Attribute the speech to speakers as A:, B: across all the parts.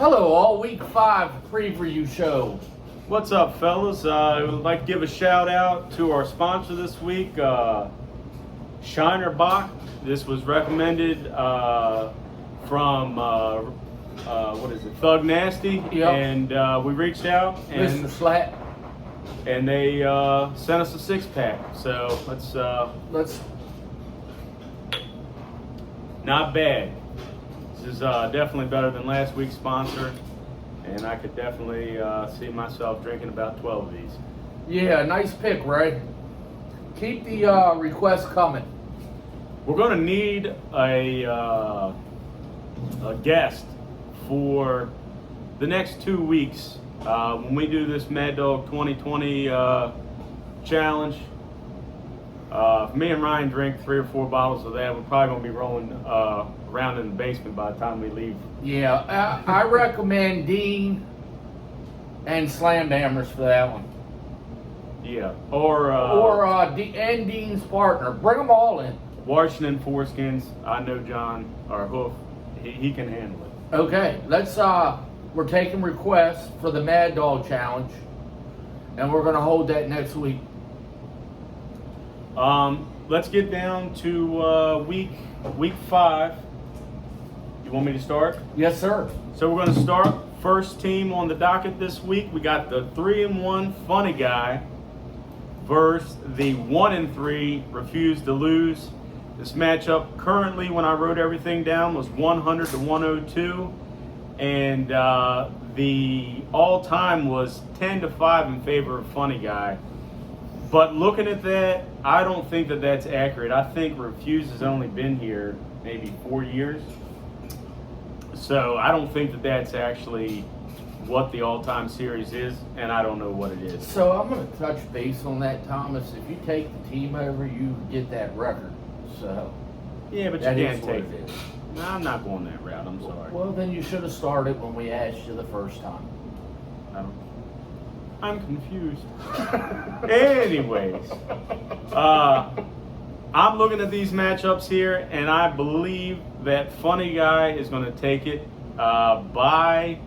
A: Hello, all. Week 5 preview show.
B: What's up, fellas? I would like to give a shout out to our sponsor this week, Shiner Bach. This was recommended from Thug Nasty,
A: Yep.
B: and we reached out
A: Mr.
B: and
A: Slat.
B: they sent us a 6-pack. So
A: Let's.
B: not bad. This is definitely better than last week's sponsor, and I could definitely see myself drinking about 12 of these.
A: Yeah, nice pick, Ray. Keep the requests coming.
B: We're going to need a guest for the next 2 weeks when we do this Mad Dog 2020 challenge. If me and Ryan drink 3 or 4 bottles of that, we're probably going to be rolling around in the basement by the time we leave.
A: Yeah, I recommend Dean and Slam Dammers for that one.
B: Yeah,
A: And Dean's partner. Bring them all in.
B: Washington Foreskins. I know John, or Hoof, he can handle it.
A: Okay, let's. We're taking requests for the Mad Dog Challenge, and we're going to hold that next week.
B: Let's get down to week 5. You want me to start?
A: Yes, sir.
B: So we're going to start first team on the docket this week. We got the 3-1 Funny Guy versus the 1-3 Refuse to Lose. This matchup currently, when I wrote everything down, was 100 to 102, and the all-time was 10 to 5 in favor of Funny Guy. But looking at that, I don't think that that's accurate. I think Refuse has only been here maybe 4 years. So I don't think that that's actually what the all-time series is, and I don't know what it is.
A: So I'm going to touch base on that, Thomas. If you take the team over, you get that record. So
B: Yeah, but you
A: that
B: can't
A: is what
B: take
A: it
B: it.
A: is.
B: No, I'm not going that route. I'm sorry.
A: Well, then you should have started when we asked you the first time.
B: I'm confused. Anyways, I'm looking at these matchups here, and I believe that Funny Guy is going to take it by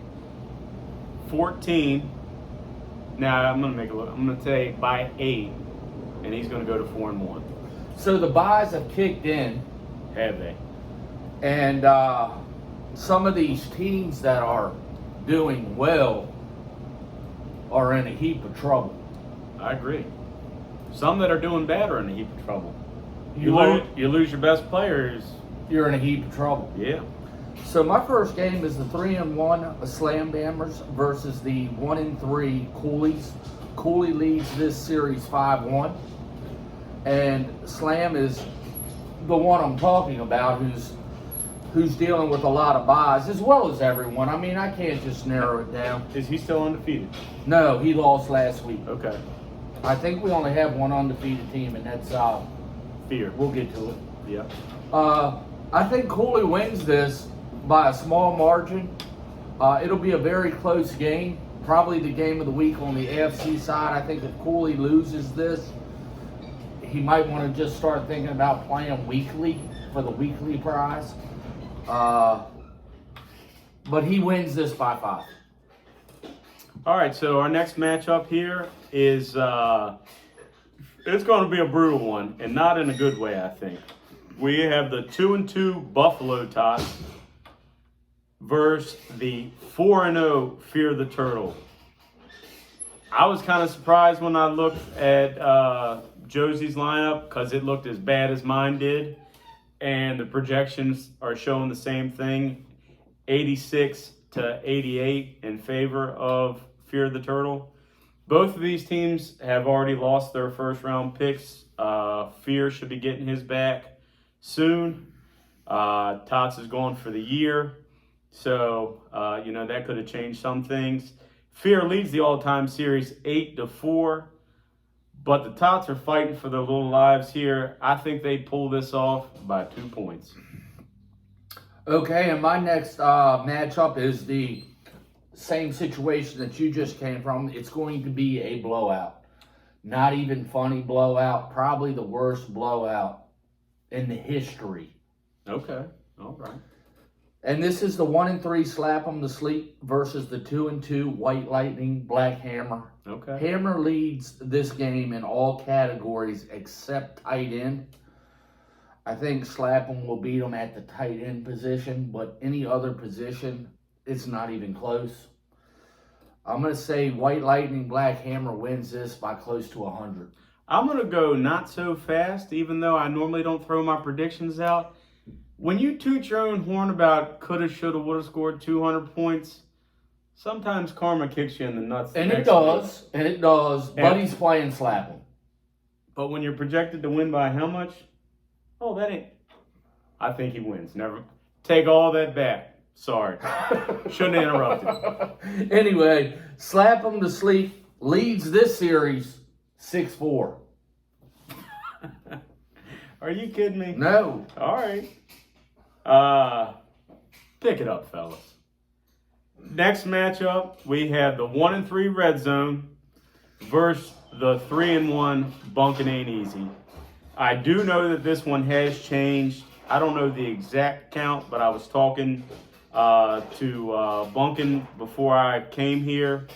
B: 14. Now I'm going to make a look. I'm going to say by 8, and he's going to go to 4-1.
A: So the buys have kicked in,
B: Have they?
A: and some of these teams that are doing well are in a heap of trouble.
B: I agree. Some that are doing bad are in a heap of trouble.
A: You
B: You lose your best players.
A: You're in a heap of trouble.
B: Yeah.
A: So my first game is the 3-1 Slam Dammers versus the 1-3 Coolies. Cooley leads this series 5-1, and Slam is the one I'm talking about, who's dealing with a lot of buys as well as everyone. I mean, I can't just narrow it down.
B: Is he still undefeated?
A: No, he lost last week.
B: Okay.
A: I think we only have one undefeated team, and that's
B: Fear.
A: we'll get to it.
B: Yeah.
A: I think Cooley wins this by a small margin. It'll be a very close game. Probably the game of the week on the AFC side. I think if Cooley loses this, he might want to just start thinking about playing weekly for the weekly prize. But he wins this by 5.
B: All right, so our next matchup here is it's going to be a brutal one, and not in a good way, I think. We have the 2-2 Buffalo Tots versus the 4-0 Fear the Turtle. I was kind of surprised when I looked at Josie's lineup because it looked as bad as mine did, and the projections are showing the same thing, 86 to 88 in favor of Fear the Turtle. Both of these teams have already lost their first round picks. Fear should be getting his back soon. Tots is going for the year. So, that could have changed some things. Fear leads the all-time series 8-4. But the Tots are fighting for their little lives here. I think they pull this off by 2 points.
A: Okay, and my next matchup is the same situation that you just came from. It's going to be a blowout. Not even funny blowout. Probably the worst blowout in the history.
B: Okay, all right.
A: And this is the 1-3 Slap 'em to Sleep versus the 2-2 White Lightning Black Hammer.
B: Okay.
A: Hammer leads this game in all categories except tight end. I think Slap 'em will beat them at the tight end position, but any other position, it's not even close. I'm going to say White Lightning Black Hammer wins this by close to 100.
B: I'm going to go not so fast, even though I normally don't throw my predictions out. When you toot your own horn about coulda, shoulda, woulda scored 200 points, sometimes karma kicks you in the nuts.
A: And it does. And it does.
B: Yeah.
A: Buddy's playing Slap 'em.
B: But when you're projected to win by how much? Oh, that ain't. I think he wins. Never. Take all that back. Sorry. Shouldn't have interrupted.
A: Anyway, Slap 'em to Sleep leads this series 6-4.
B: Are you kidding me?
A: No.
B: All right. Pick it up, fellas. Next matchup, we have the 1-3 Red Zone versus the 3-1 Bunkin' Ain't Easy. I do know that this one has changed. I don't know the exact count, but I was talking to Bunkin' before I came here.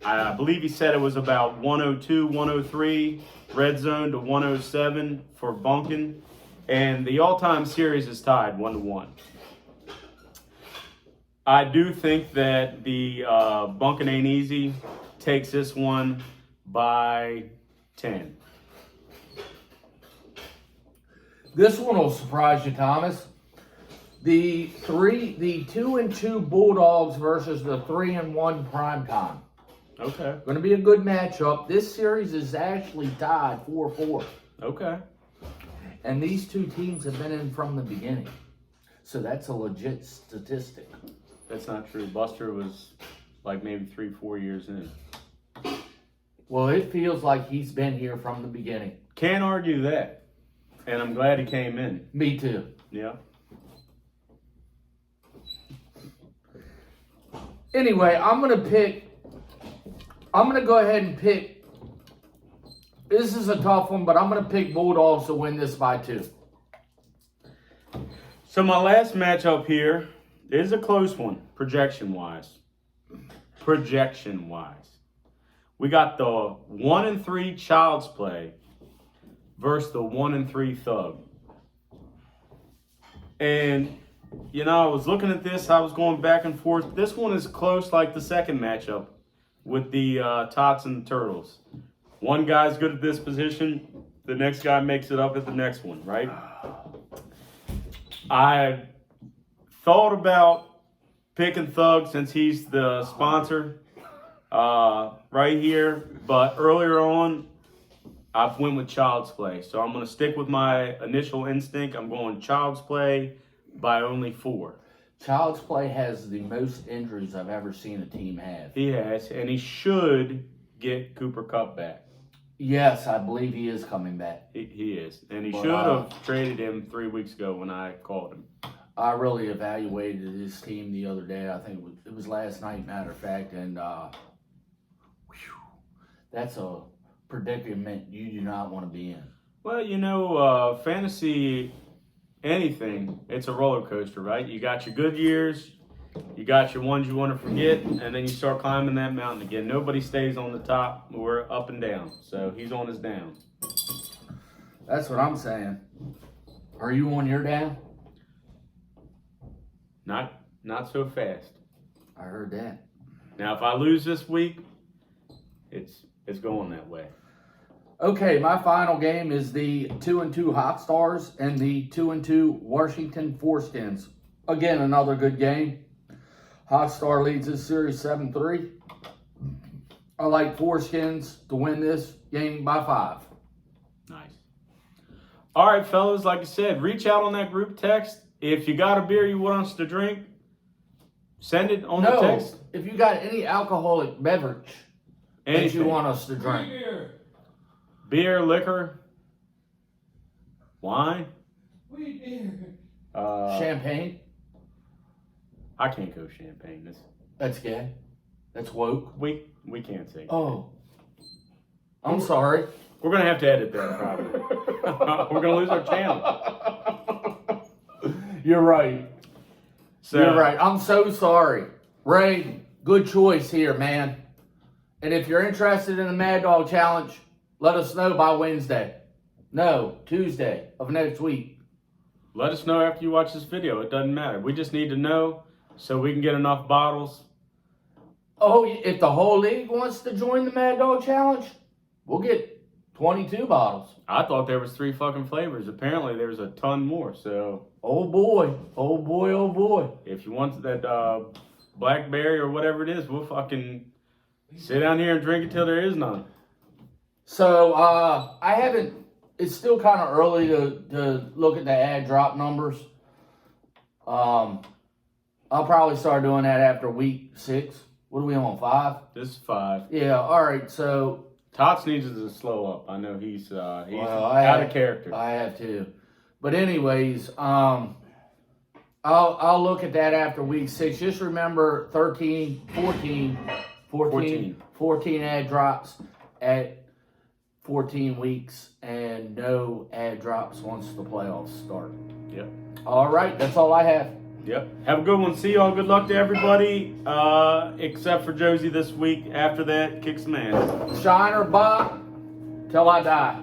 B: I believe he said it was about 102, 103 Red Zone to 107 for Bunkin'. And the all-time series is tied 1-1. I do think that the Bunkin' Ain't Easy takes this one by 10.
A: This one will surprise you, Thomas. The 2-2 Bulldogs versus the 3-1 Primetime.
B: Okay.
A: Going to be a good matchup. This series is actually tied 4-4.
B: Okay.
A: And these two teams have been in from the beginning. So that's a legit statistic.
B: That's not true. Buster was like maybe 3-4 years in.
A: Well, it feels like he's been here from the beginning.
B: Can't argue that. And I'm glad he came in.
A: Me too.
B: Yeah.
A: Anyway, I'm going to go ahead and pick. This is a tough one, but I'm going to pick Bulldogs to win this by 2.
B: So my last matchup here is a close one, projection-wise. We got the 1-3 Child's Play versus the 1-3 Thug. And, you know, I was looking at this. I was going back and forth. This one is close like the second matchup with the Tots and the Turtles. One guy's good at this position. The next guy makes it up at the next one, right? I thought about picking Thug since he's the sponsor right here. But earlier on, I went with Child's Play. So I'm going to stick with my initial instinct. I'm going Child's Play by only 4.
A: Child's Play has the most injuries I've ever seen a team have.
B: He has, and he should get Cooper Kupp back.
A: Yes, I believe he is coming back.
B: He is. And he
A: But,
B: should have traded him 3 weeks ago when I called him.
A: I really evaluated his team the other day. I think it was last night, matter of fact. And that's a predicament you do not want to be in.
B: Well, you know, fantasy, anything, it's a roller coaster, right? You got your good years, you got your ones you want to forget, and then you start climbing that mountain again. Nobody stays on the top. We're up and down. So he's on his down.
A: That's what I'm saying. Are you on your down?
B: Not so fast.
A: I heard that.
B: Now, if I lose this week, it's going that way.
A: Okay, my final game is the 2-2 Hot Stars and the 2-2 Washington Foreskins. Again, another good game. Hot Star leads this series 7-3. I like Foreskins to win this game by 5.
B: Nice. All right, fellas, like I said, reach out on that group text. If you got a beer you want us to drink, send it on the text.
A: If you got any alcoholic beverage that
B: Anything.
A: you want us to drink.
B: Beer, liquor, wine.
A: Champagne.
B: I can't go champagne.
A: That's gay. That's woke.
B: We can't say.
A: Oh. I'm sorry.
B: We're gonna have to edit that probably. We're gonna lose our channel.
A: You're right.
B: So,
A: You're right. I'm so sorry. Ray, good choice here, man. And if you're interested in the Mad Dog Challenge, let us know by Wednesday. No, Tuesday of next week.
B: let us know after you watch this video. It doesn't matter. We just need to know so we can get enough bottles.
A: Oh, if the whole league wants to join the Mad Dog Challenge, we'll get 22 bottles.
B: I thought there was 3 fucking flavors. Apparently there's a ton more. So
A: Oh boy. Oh boy, oh boy.
B: if you want that blackberry or whatever it is, we'll fucking sit down here and drink it till there is none.
A: So, I haven't, it's still kind of early to look at the ad drop numbers. I'll probably start doing that after week 6. What are we on, 5?
B: This is 5.
A: Yeah, all right. So
B: Tots needs to slow up. I know he's
A: Well,
B: out of character.
A: I have to. But anyways, I'll look at that after week 6. Just remember 14 ad drops at 14 weeks and no ad drops once the playoffs start.
B: Yep.
A: All right, that's all I have.
B: Yep. Have a good one. See y'all. Good luck to everybody. Except for Josie this week. After that, kick some ass.
A: Shine or bop till I die.